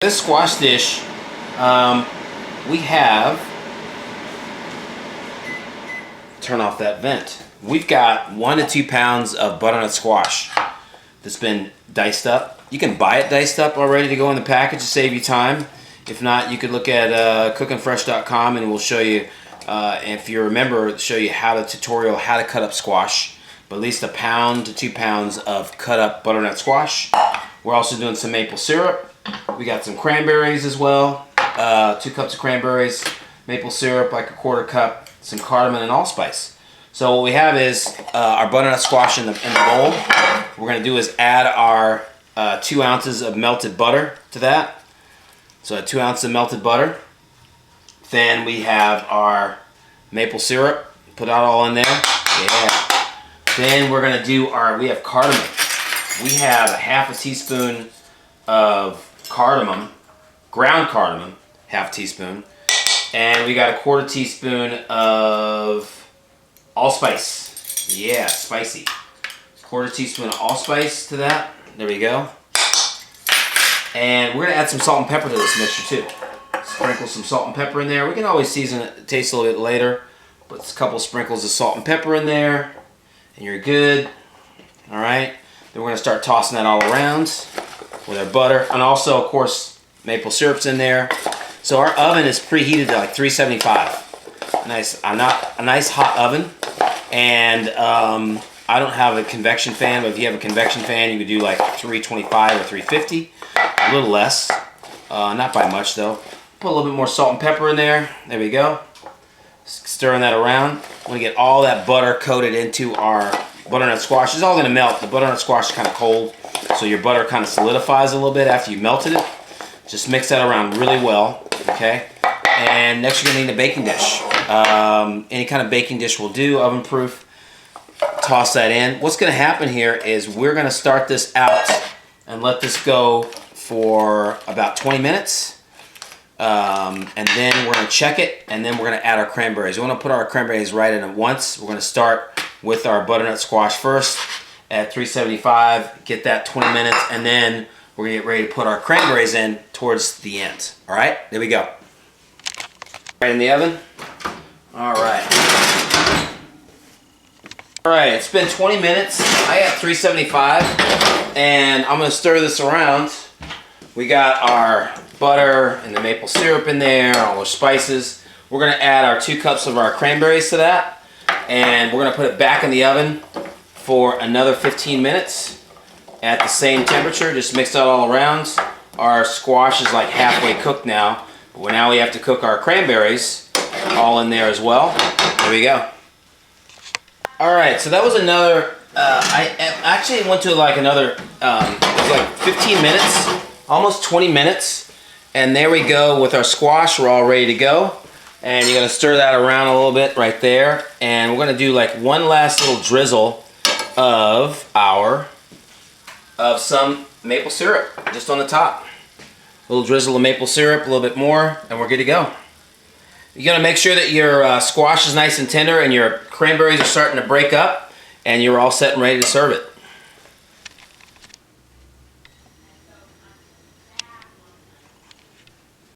This squash dish, we have, turn off that vent. We've got 1 to 2 pounds of butternut squash that's been diced up. You can buy it diced up already to go in the package to save you time. If not, you could look at cookingfresh.com and we'll show you, if you remember, show you tutorial how to cut up squash. But at least 1 to 2 pounds of cut up butternut squash. We're also doing some maple syrup. We got some cranberries as well. 2 cups of cranberries, maple syrup, like a 1/4 cup, some cardamom and allspice. So what we have is our butternut squash in the bowl. What we're going to do is add our 2 ounces of melted butter to that. So 2 ounces of melted butter. Then we have our maple syrup. Put that all in there. Yeah. Then we're going to do we have cardamom. We have 1/2 teaspoon of cardamom, ground cardamom, 1/2 teaspoon. And we got a 1/4 teaspoon of allspice. Yeah, spicy. 1/4 teaspoon of allspice to that. There we go. And we're going to add some salt and pepper to this mixture too. Sprinkle some salt and pepper in there. We can always season it, taste a little bit later. Put a couple sprinkles of salt and pepper in there. And you're good. Alright. Then we're going to start tossing that all around with our butter. And also, of course, maple syrup's in there. So our oven is preheated to like 375. A nice hot oven. And I don't have a convection fan, but if you have a convection fan, you could do like 325 or 350. A little less. Not by much though. Put a little bit more salt and pepper in there. There we go. Stirring that around. We're going to get all that butter coated into our butternut squash. It's all going to melt. The butternut squash is kind of cold, so your butter kind of solidifies a little bit after you melted it. Just mix that around really well, okay? And next you're going to need a baking dish. Any kind of baking dish will do, oven proof. Toss that in. What's going to happen here is we're going to start this out and let this go for about 20 minutes. And then we're going to check it, and then we're going to add our cranberries. We want to put our cranberries right in at once. We're going to start with our butternut squash first at 375, get that 20 minutes, and then we're going to get ready to put our cranberries in towards the end. All right, there we go. Right in the oven. All right. All right, it's been 20 minutes. I got 375, and I'm going to stir this around. We got our butter and the maple syrup in there, all our spices. We're going to add our 2 cups of our cranberries to that, and we're going to put it back in the oven for another 15 minutes at the same temperature. Just mix that all around. Our squash is like halfway cooked now, but now we have to cook our cranberries all in there as well. There we go. All right, so that was another, I actually went to like another, it was like 15 minutes, almost 20 minutes. And there we go with our squash. We're all ready to go. And you're going to stir that around a little bit right there. And we're going to do like one last little drizzle of some maple syrup just on the top. A little drizzle of maple syrup, a little bit more, and we're good to go. You're going to make sure that your squash is nice and tender and your cranberries are starting to break up, and you're all set and ready to serve it.